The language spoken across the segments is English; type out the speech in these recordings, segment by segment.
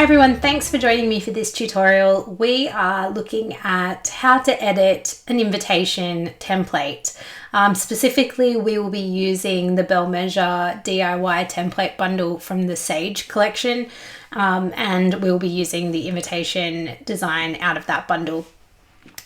everyone, thanks for joining me for this tutorial. We are looking at how to edit an invitation template. Specifically, we will be using the Bell Measure DIY template bundle from the Sage collection, and we'll be using the invitation design out of that bundle.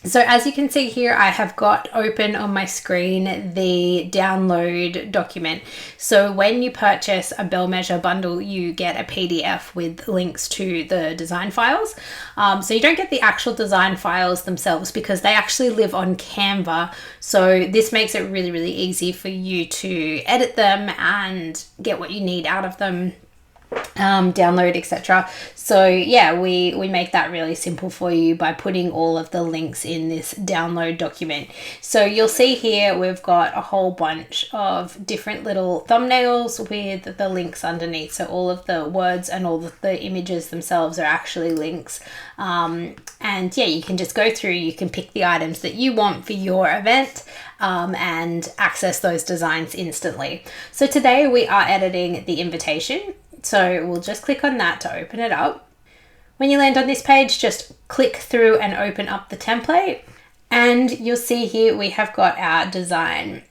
So as you can see here, I have got open on my screen the download document. So when you purchase a Bell Measure bundle, you get a PDF with links to the design files. So you don't get the actual design files themselves because they actually live on Canva. So this makes it really, really easy for you to edit them and get what you need out of them. Download, etc. So yeah, we make that really simple for you by putting all of the links in this download document. So you'll see here we've got a whole bunch of different little thumbnails with the links underneath. So all of the words and all of the images themselves are actually links. And yeah, you can just go through, you can pick the items that you want for your event and access those designs instantly. So today we are editing the invitation. So we'll just click on that to open it up. When you land on this page, just click through and open up the template. And you'll see here we have got our design.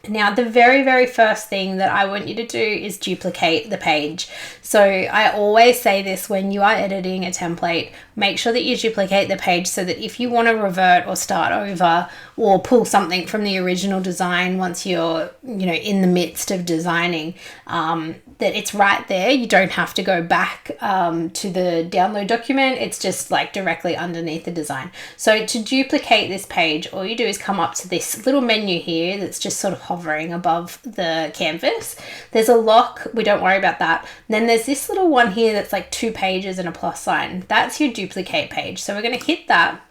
Now, the very, very first thing that I want you to do is duplicate the page. So I always say this when you are editing a template, make sure that you duplicate the page so that if you want to revert or start over or pull something from the original design once you're, in the midst of designing, that it's right there. You don't have to go back to the download document. It's just like directly underneath the design. So to duplicate this page, all you do is come up to this little menu here that's just sort of hovering above the canvas. There's a lock. We don't worry about that. And then there's this little one here that's like 2 pages and a plus sign. That's your duplicate page. So we're going to hit that.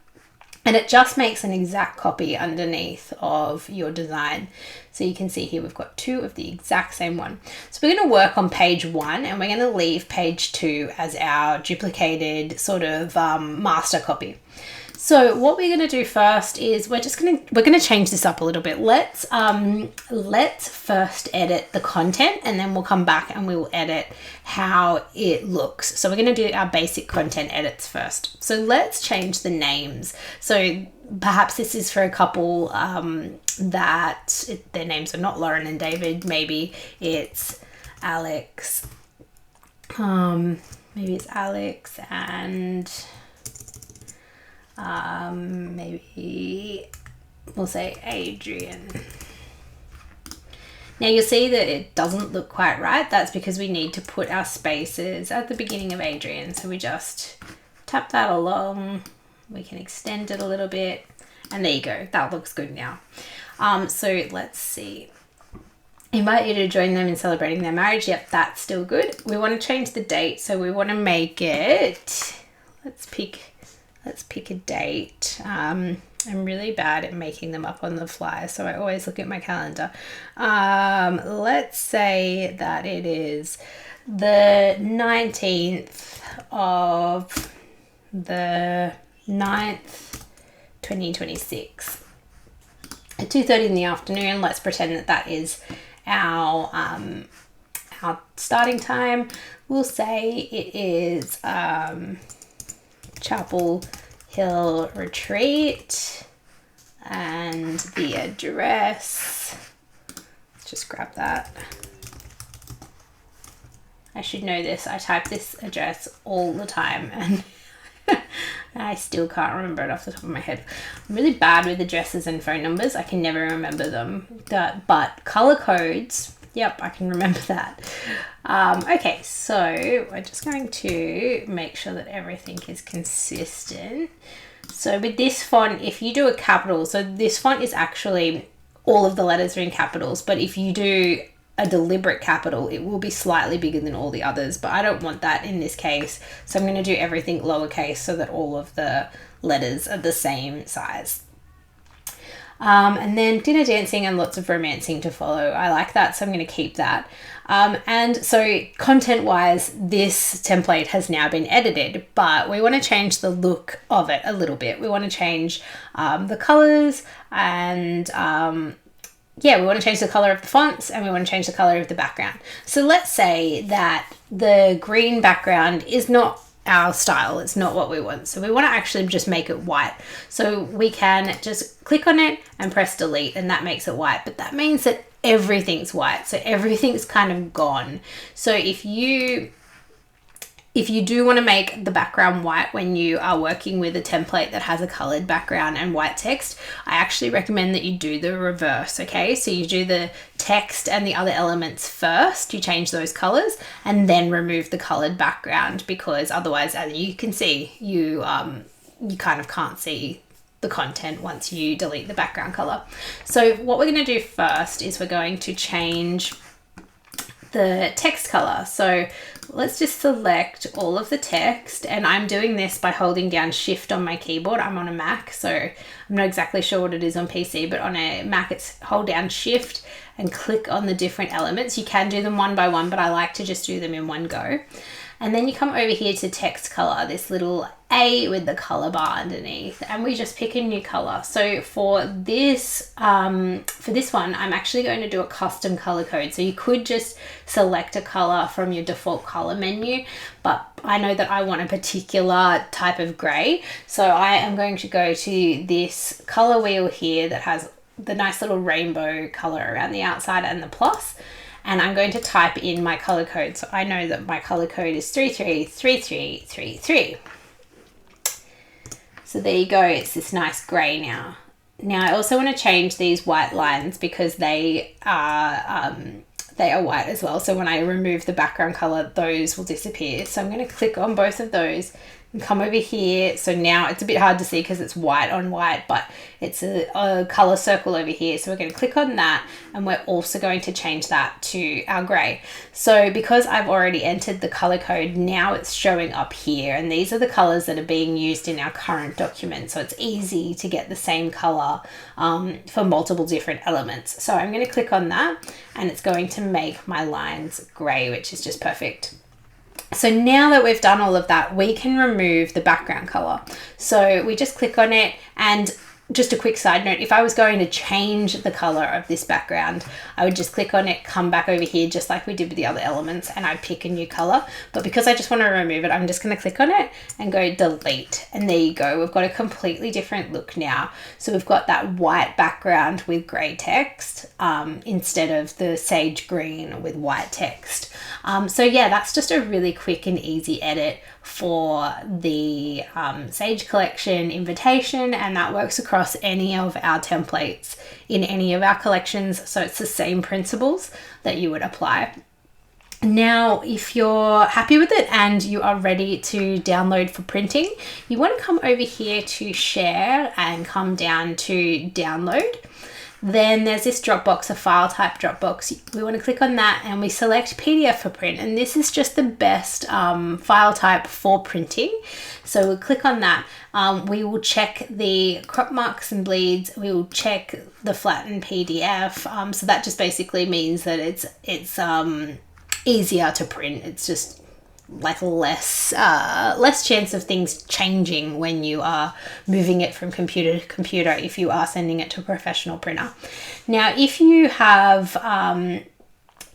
And it just makes an exact copy underneath of your design. So you can see here we've got 2 of the exact same one. So we're going to work on page 1 and we're going to leave page 2 as our duplicated sort of master copy. So what we're going to do first is we're going to change this up a little bit. Let's first edit the content and then we'll come back and we will edit how it looks. So we're going to do our basic content edits first. So let's change the names. So perhaps this is for a couple that their names are not Lauren and David. Maybe it's Alex. Maybe it's Alex and maybe we'll say Adrian. Now you'll see that it doesn't look quite right. That's because we need to put our spaces at the beginning of Adrian. So we just tap that along. We can extend it a little bit. And there you go. That looks good now. So let's see. Invite you to join them in celebrating their marriage. Yep, that's still good. We want to change the date. So we want to make it, let's pick a date. I'm really bad at making them up on the fly, so I always look at my calendar. Let's say that it is the 19th of the 9th, 2026 at 2:30 in the afternoon. Let's pretend that that is our starting time. We'll say it is Chapel Hill Retreat and the address. Let's just grab that. I should know this. I type this address all the time and I still can't remember it off the top of my head. I'm really bad with addresses and phone numbers. I can never remember them. But color codes, yep, I can remember that. Okay, so we're just going to make sure that everything is consistent. So with this font, if you do a capital, so this font is actually, all of the letters are in capitals, but if you do a deliberate capital, it will be slightly bigger than all the others, but I don't want that in this case. So I'm going to do everything lowercase so that all of the letters are the same size. And then dinner dancing and lots of romancing to follow. I like that, so I'm going to keep that. And so content wise, this template has now been edited, but we want to change the look of it a little bit. We want to change the colors and yeah, we want to change the color of the fonts and we want to change the color of the background. So let's say that the green background is not our style, it's not what we want. So we want to actually just make it white. So we can just click on it and press delete, and that makes it white. But that means that everything's white. So everything's kind of gone. So if you do want to make the background white when you are working with a template that has a colored background and white text, I actually recommend that you do the reverse, okay? So you do the text and the other elements first, you change those colors, and then remove the colored background, because otherwise, as you can see, you kind of can't see the content once you delete the background color. So what we're going to do first is we're going to change the text color. So let's just select all of the text, and I'm doing this by holding down Shift on my keyboard. I'm on a Mac, so I'm not exactly sure what it is on PC, but on a Mac it's hold down Shift and click on the different elements. You can do them one by one, but I like to just do them in one go. And then you come over here to text color, this little A with the color bar underneath, and we just pick a new color. So for this one, I'm actually going to do a custom color code. So you could just select a color from your default color menu, but I know that I want a particular type of gray. So I am going to go to this color wheel here that has the nice little rainbow color around the outside and the plus. And I'm going to type in my color code. So I know that my color code is 333333. So there you go, it's this nice gray now. Now I also want to change these white lines because they are white as well. So when I remove the background color, those will disappear. So I'm going to click on both of those and come over here. So now it's a bit hard to see because it's white on white, but it's a color circle over here. So we're going to click on that, and we're also going to change that to our gray. So because I've already entered the color code, now it's showing up here, and these are the colors that are being used in our current document. So it's easy to get the same color for multiple different elements. So I'm going to click on that, and it's going to make my lines gray, which is just perfect. So now that we've done all of that, we can remove the background color. So we just click on it, and just a quick side note, if I was going to change the color of this background, I would just click on it, come back over here, just like we did with the other elements, and I'd pick a new color. But because I just want to remove it, I'm just going to click on it and go delete. And there you go. We've got a completely different look now. So we've got that white background with gray text instead of the sage green with white text. So yeah, that's just a really quick and easy edit for the Sage Collection invitation, and that works across any of our templates in any of our collections. So it's the same principles that you would apply. Now, if you're happy with it and you are ready to download for printing, you want to come over here to share and come down to download. Then there's this Dropbox, a file type Dropbox. We want to click on that and we select PDF for print. And this is just the best file type for printing. So we'll click on that. We will check the crop marks and bleeds. We will check the flattened PDF. So that just basically means that it's easier to print. It's just like less chance of things changing when you are moving it from computer to computer if you are sending it to a professional printer. Now, if you have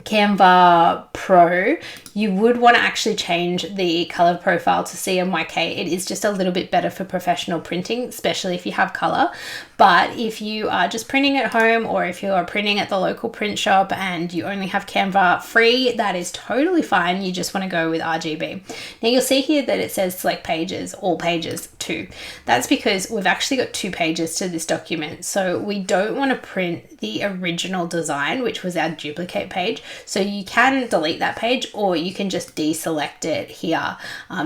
Canva Pro, you would want to actually change the color profile to CMYK. It is just a little bit better for professional printing, especially if you have color. But if you are just printing at home, or if you are printing at the local print shop and you only have Canva free, that is totally fine. You just want to go with RGB. Now you'll see here that it says select pages, all pages 2. That's because we've actually got 2 pages to this document. So we don't want to print the original design, which was our duplicate page. So you can delete that page, or you can just deselect it here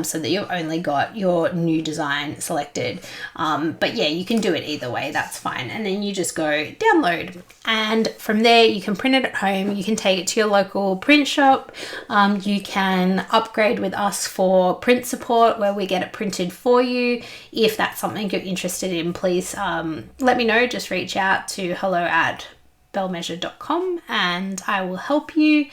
so that you've only got your new design selected. But yeah, you can do it either way, that's fine. And then you just go download, and from there you can print it at home. You can take it to your local print shop. You can upgrade with us for print support, where we get it printed for you. If that's something you're interested in, please let me know. Just reach out to hello@bellmeasure.com and I will help you.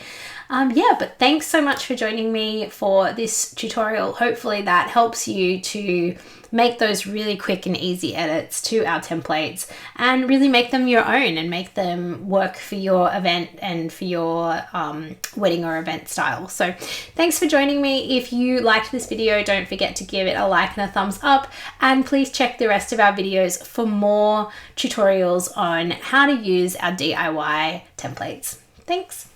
Yeah, but thanks so much for joining me for this tutorial. Hopefully that helps you to make those really quick and easy edits to our templates and really make them your own and make them work for your event and for your wedding or event style. So thanks for joining me. If you liked this video, don't forget to give it a like and a thumbs up, and please check the rest of our videos for more tutorials on how to use our DIY templates. Thanks.